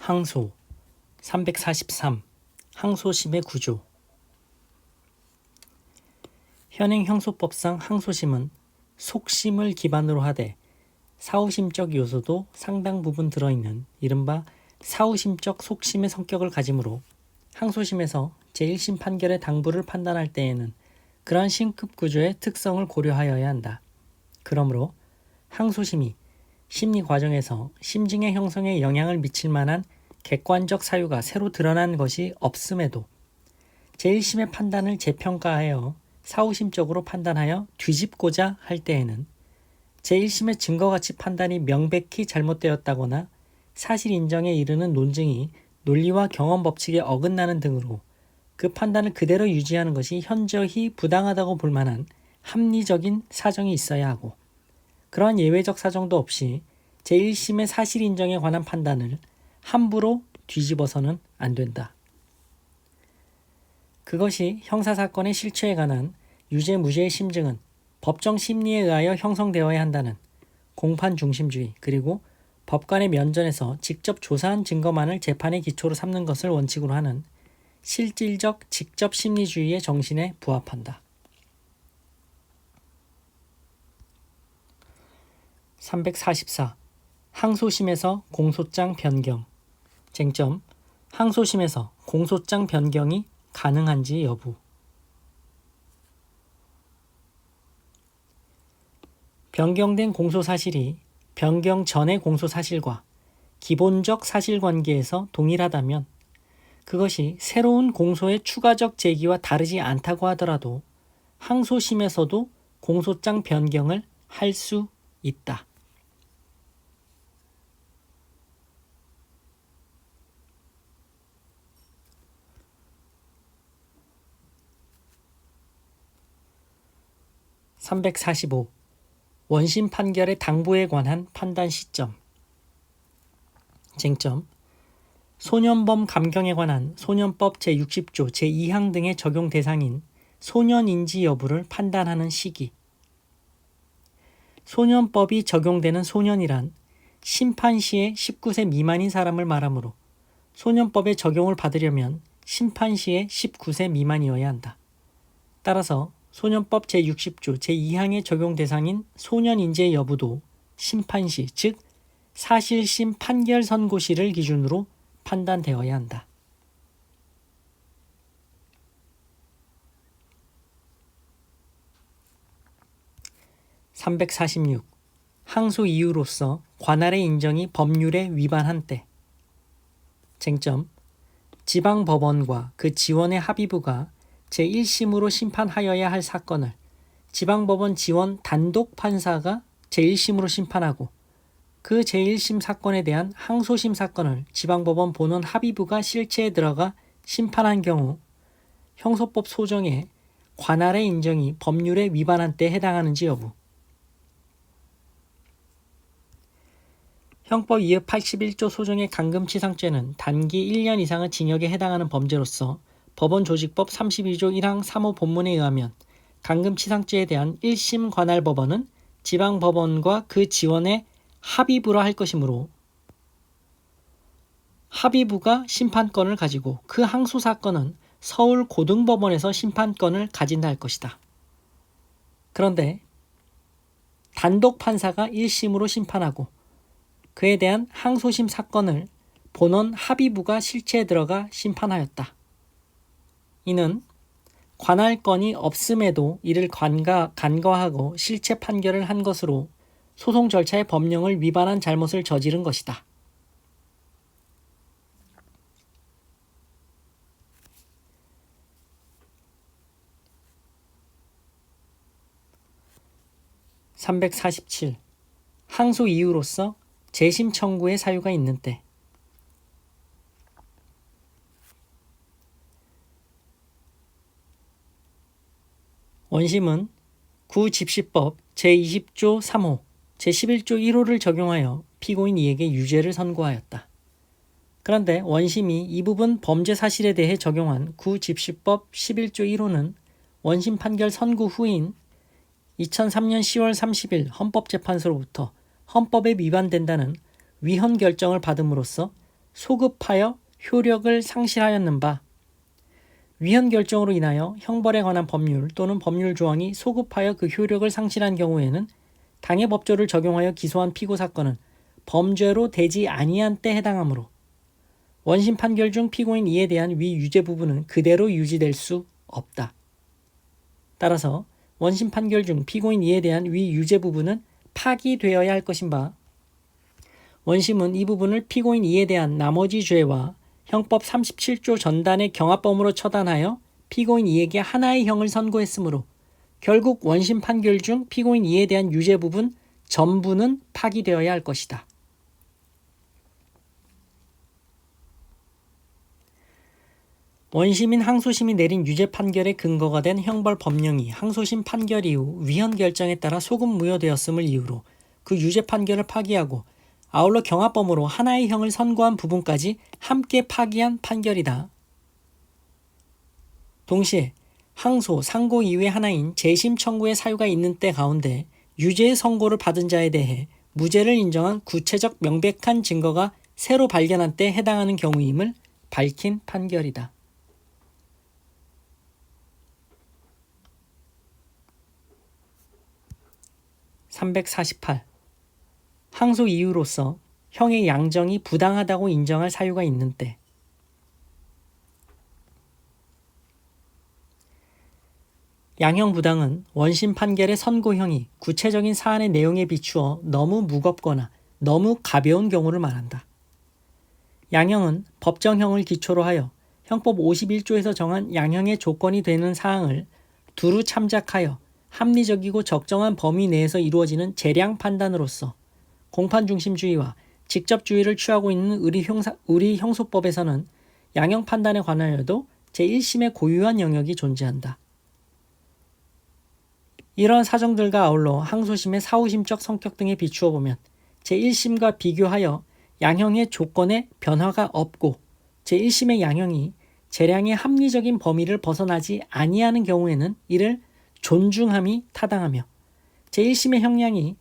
항소 343. 항소심의 구조. 현행 형소법상 항소심은 속심을 기반으로 하되 사후심적 요소도 상당 부분 들어있는 이른바 사후심적 속심의 성격을 가지므로 항소심에서 제1심 판결의 당부를 판단할 때에는 그러한 심급 구조의 특성을 고려하여야 한다. 그러므로 항소심이 심리 과정에서 심증의 형성에 영향을 미칠 만한 객관적 사유가 새로 드러난 것이 없음에도 제1심의 판단을 재평가하여 사후심적으로 판단하여 뒤집고자 할 때에는 제1심의 증거가치 판단이 명백히 잘못되었다거나 사실 인정에 이르는 논증이 논리와 경험 법칙에 어긋나는 등으로 그 판단을 그대로 유지하는 것이 현저히 부당하다고 볼 만한 합리적인 사정이 있어야 하고, 그러한 예외적 사정도 없이 제1심의 사실 인정에 관한 판단을 함부로 뒤집어서는 안 된다. 그것이 형사사건의 실체에 관한 유죄 무죄의 심증은 법정 심리에 의하여 형성되어야 한다는 공판 중심주의, 그리고 법관의 면전에서 직접 조사한 증거만을 재판의 기초로 삼는 것을 원칙으로 하는 실질적 직접 심리주의의 정신에 부합한다. 344. 항소심에서 공소장 변경. 쟁점: 항소심에서 공소장 변경이 가능한지 여부. 변경된 공소사실이 변경 전의 공소사실과 기본적 사실관계에서 동일하다면 그것이 새로운 공소의 추가적 제기와 다르지 않다고 하더라도 항소심에서도 공소장 변경을 할 수 있다. (345) 원심 판결의 당부에 관한 판단 시점. 쟁점: 소년범 감경에 관한 소년법 제60조 제2항 등의 적용 대상인 소년인지 여부를 판단하는 시기. 소년법이 적용되는 소년이란 심판 시에 19세 미만인 사람을 말하므로 소년법의 적용을 받으려면 심판 시에 19세 미만이어야 한다. 따라서 소년법 제60조 제2항의 적용 대상인 소년인지의 여부도 심판시, 즉 사실심 판결 선고시를 기준으로 판단되어야 한다. (346) 항소 이유로서 관할의 인정이 법률에 위반한 때. 쟁점: 지방법원과 그 지원의 합의부가 제1심으로 심판하여야 할 사건을 지방법원 지원 단독 판사가 제1심으로 심판하고 그 제1심 사건에 대한 항소심 사건을 지방법원 본원 합의부가 실체에 들어가 심판한 경우 형소법 소정에 관할의 인정이 법률에 위반한 때 해당하는지 여부. 형법 281조 소정의 감금치상죄는 단기 1년 이상의 징역에 해당하는 범죄로서 법원조직법 32조 1항 3호 본문에 의하면 감금치상죄에 대한 1심 관할법원은 지방법원과 그 지원의 합의부라 할 것이므로 합의부가 심판권을 가지고 그 항소사건은 서울고등법원에서 심판권을 가진다 할 것이다. 그런데 단독 판사가 1심으로 심판하고 그에 대한 항소심 사건을 본원 합의부가 실체에 들어가 심판하였다. 이는 관할권이 없음에도 이를 간과하고 실체 판결을 한 것으로 소송 절차의 법령을 위반한 잘못을 저지른 것이다. (347) 항소 이유로서 재심 청구의 사유가 있는 때. 원심은 구집시법 제20조 3호, 제11조 1호를 적용하여 피고인 이에게 유죄를 선고하였다. 그런데 원심이 이 부분 범죄 사실에 대해 적용한 구집시법 11조 1호는 원심 판결 선고 후인 2003년 10월 30일 헌법재판소로부터 헌법에 위반된다는 위헌 결정을 받음으로써 소급하여 효력을 상실하였는 바 위헌 결정으로 인하여 형벌에 관한 법률 또는 법률 조항이 소급하여 그 효력을 상실한 경우에는 당해 법조를 적용하여 기소한 피고 사건은 범죄로 되지 아니한 때 해당하므로 원심 판결 중 피고인 이에 대한 위 유죄 부분은 그대로 유지될 수 없다. 따라서 원심 판결 중 피고인 이에 대한 위 유죄 부분은 파기되어야 할 것인 바 원심은 이 부분을 피고인 이에 대한 나머지 죄와 형법 37조 전단의 경합범으로 처단하여 피고인 이에게 하나의 형을 선고했으므로 결국 원심 판결 중 피고인 이에 대한 유죄 부분 전부는 파기되어야 할 것이다. 원심인 항소심이 내린 유죄 판결의 근거가 된 형벌 법령이 항소심 판결 이후 위헌 결정에 따라 소급 무효되었음을 이유로 그 유죄 판결을 파기하고 아울러 경합범으로 하나의 형을 선고한 부분까지 함께 파기한 판결이다. 동시에 항소, 상고 이외의 하나인 재심 청구의 사유가 있는 때 가운데 유죄의 선고를 받은 자에 대해 무죄를 인정한 구체적 명백한 증거가 새로 발견한 때 해당하는 경우임을 밝힌 판결이다. (348) 항소 이유로서 형의 양정이 부당하다고 인정할 사유가 있는 때 양형 부당은 원심 판결의 선고형이 구체적인 사안의 내용에 비추어 너무 무겁거나 너무 가벼운 경우를 말한다. 양형은 법정형을 기초로 하여 형법 51조에서 정한 양형의 조건이 되는 사항을 두루 참작하여 합리적이고 적정한 범위 내에서 이루어지는 재량 판단으로서 공판중심주의와 직접주의를 취하고 있는 우리 형소법에서는 양형 판단에 관하여도 제1심의 고유한 영역이 존재한다. 이러한 사정들과 아울러 항소심의 사후심적 성격 등에 비추어 보면 제1심과 비교하여 양형의 조건에 변화가 없고 제1심의 양형이 재량의 합리적인 범위를 벗어나지 아니하는 경우에는 이를 존중함이 타당하며 제1심의 형량이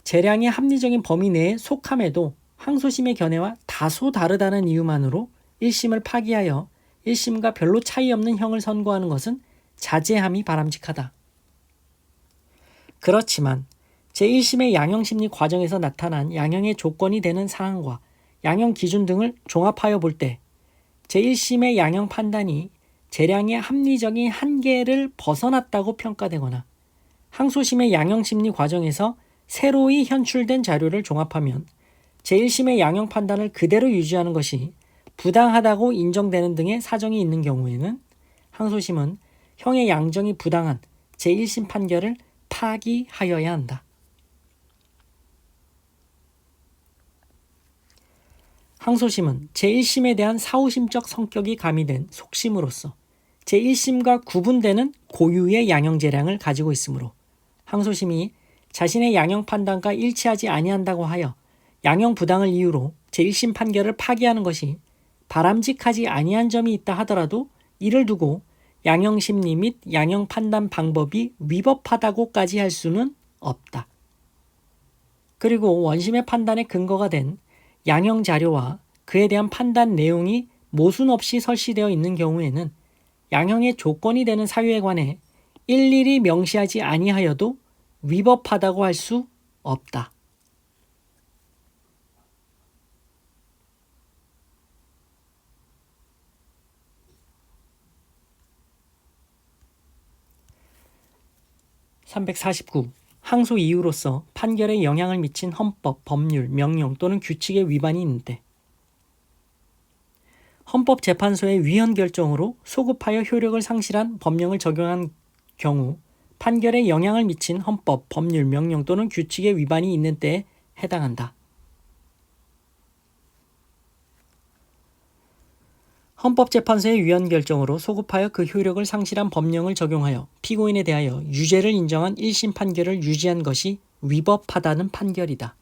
재량의 합리적인 범위 내에 속함에도 항소심의 견해와 다소 다르다는 이유만으로 1심을 파기하여 1심과 별로 차이 없는 형을 선고하는 것은 자제함이 바람직하다. 그렇지만 제1심의 양형심리 과정에서 나타난 양형의 조건이 되는 사항과 양형 기준 등을 종합하여 볼 때 제1심의 양형 판단이 재량의 합리적인 한계를 벗어났다고 평가되거나 항소심의 양형심리 과정에서 새로이 현출된 자료를 종합하면 제1심의 양형 판단을 그대로 유지하는 것이 부당하다고 인정되는 등의 사정이 있는 경우에는 항소심은 형의 양정이 부당한 제1심 판결을 파기하여야 한다. 항소심은 제1심에 대한 사후심적 성격이 가미된 속심으로서 제1심과 구분되는 고유의 양형 재량을 가지고 있으므로 항소심이 자신의 양형 판단과 일치하지 아니한다고 하여 양형 부당을 이유로 제1심 판결을 파기하는 것이 바람직하지 아니한 점이 있다 하더라도 이를 두고 양형 심리 및 양형 판단 방법이 위법하다고까지 할 수는 없다. 그리고 원심의 판단의 근거가 된 양형 자료와 그에 대한 판단 내용이 모순 없이 설치되어 있는 경우에는 양형의 조건이 되는 사유에 관해 일일이 명시하지 아니하여도 위법하다고 할 수 없다. (349) 항소 이유로서 판결에 영향을 미친 헌법, 법률, 명령 또는 규칙의 위반이 있는 때 헌법재판소의 위헌 결정으로 소급하여 효력을 상실한 법령을 적용한 경우 판결에 영향을 미친 헌법, 법률, 명령 또는 규칙의 위반이 있는 때에 해당한다. 헌법재판소의 위헌 결정으로 소급하여 그 효력을 상실한 법령을 적용하여 피고인에 대하여 유죄를 인정한 1심 판결을 유지한 것이 위법하다는 판결이다.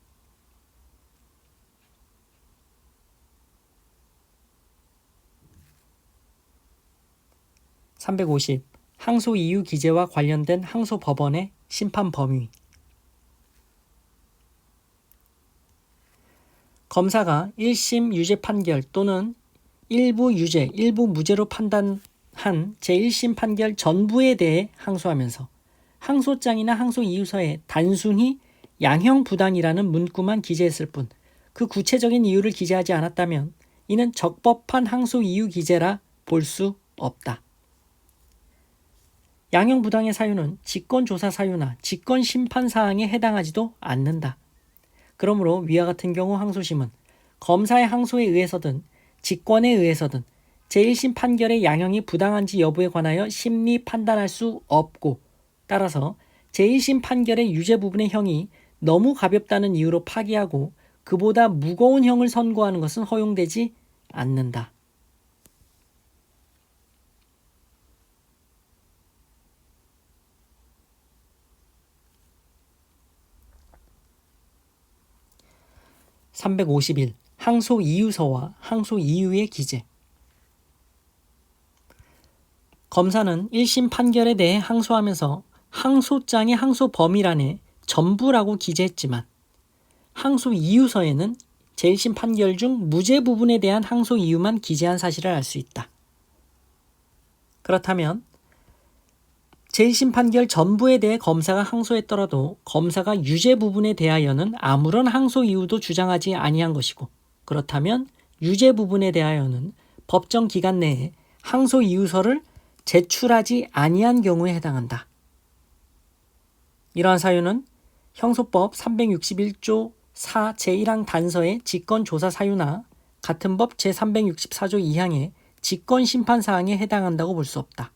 (350) 항소 이유 기재와 관련된 항소법원의 심판 범위. 검사가 1심 유죄 판결 또는 일부 유죄, 일부 무죄로 판단한 제1심 판결 전부에 대해 항소하면서 항소장이나 항소 이유서에 단순히 양형부당이라는 문구만 기재했을 뿐 그 구체적인 이유를 기재하지 않았다면 이는 적법한 항소 이유 기재라 볼 수 없다. 양형부당의 사유는 직권조사 사유나 직권심판사항에 해당하지도 않는다. 그러므로 위와 같은 경우 항소심은 검사의 항소에 의해서든 직권에 의해서든 제1심 판결의 양형이 부당한지 여부에 관하여 심리 판단할 수 없고 따라서 제1심 판결의 유죄 부분의 형이 너무 가볍다는 이유로 파기하고 그보다 무거운 형을 선고하는 것은 허용되지 않는다. (351) 항소 이유서와 항소 이유의 기재. 검사는 1심 판결에 대해 항소하면서 항소장의 항소 범위란에 전부라고 기재했지만 항소 이유서에는 제1심 판결 중 무죄 부분에 대한 항소 이유만 기재한 사실을 알 수 있다. 그렇다면 제1심 판결 전부에 대해 검사가 항소했더라도 검사가 유죄 부분에 대하여는 아무런 항소 이유도 주장하지 아니한 것이고 그렇다면 유죄 부분에 대하여는 법정 기간 내에 항소 이유서를 제출하지 아니한 경우에 해당한다. 이러한 사유는 형소법 361조 4 제1항 단서의 직권조사 사유나 같은 법 제364조 2항의 직권심판사항에 해당한다고 볼 수 없다.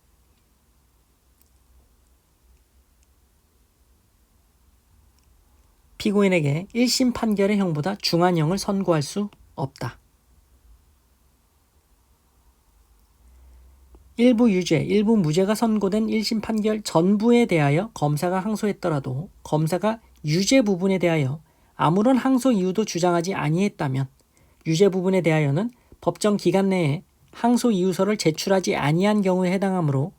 피고인에게 1심 판결의 형보다 중한 형을 선고할 수 없다. 일부 유죄, 일부 무죄가 선고된 1심 판결 전부에 대하여 검사가 항소했더라도 검사가 유죄 부분에 대하여 아무런 항소 이유도 주장하지 아니했다면 유죄 부분에 대하여는 법정 기간 내에 항소 이유서를 제출하지 아니한 경우에 해당하므로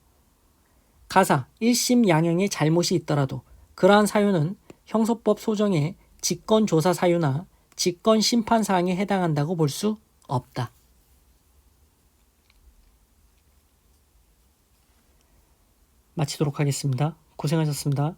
가사 1심 양형에 잘못이 있더라도 그러한 사유는 형소법 소정의 직권조사 사유나 직권심판사항에 해당한다고 볼 수 없다. 마치도록 하겠습니다. 고생하셨습니다.